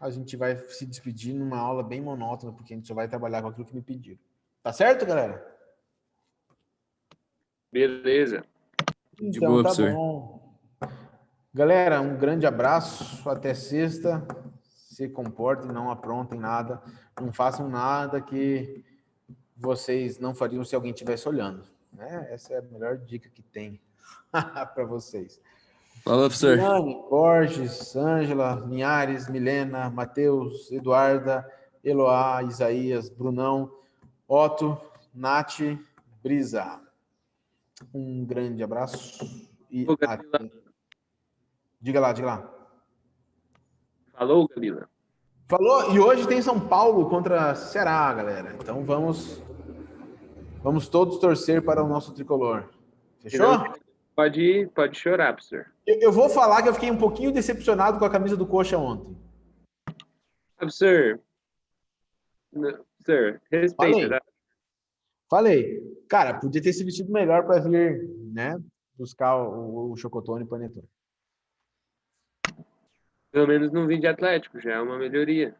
a gente vai se despedir numa aula bem monótona, porque a gente só vai trabalhar com aquilo que me pediram. Tá certo, galera? Beleza. De Então, boa, tá professor. bom. Galera, um grande abraço. Até sexta. Se comportem, não aprontem nada. Não façam nada que vocês não fariam se alguém estivesse olhando, né? Essa é a melhor dica que tem para vocês. Falou, professor. Diane, Borges, Ângela, Linhares, Milena, Matheus, Eduarda, Eloá, Isaías, Brunão, Otto, Nath, Brisa. Um grande abraço e Ô, até... Gabriela. Diga lá. Falou, Gabriela. Falou, e hoje tem São Paulo contra Ceará, galera. Então vamos todos torcer para o nosso tricolor. Fechou? Pode chorar, professor. Eu vou falar que eu fiquei um pouquinho decepcionado com a camisa do Coxa ontem. Professor, respeita, tá? Falei. Cara, podia ter se vestido melhor para vir, né, buscar o Chocotone e Panetone. Pelo menos não vim de Atlético, já é uma melhoria.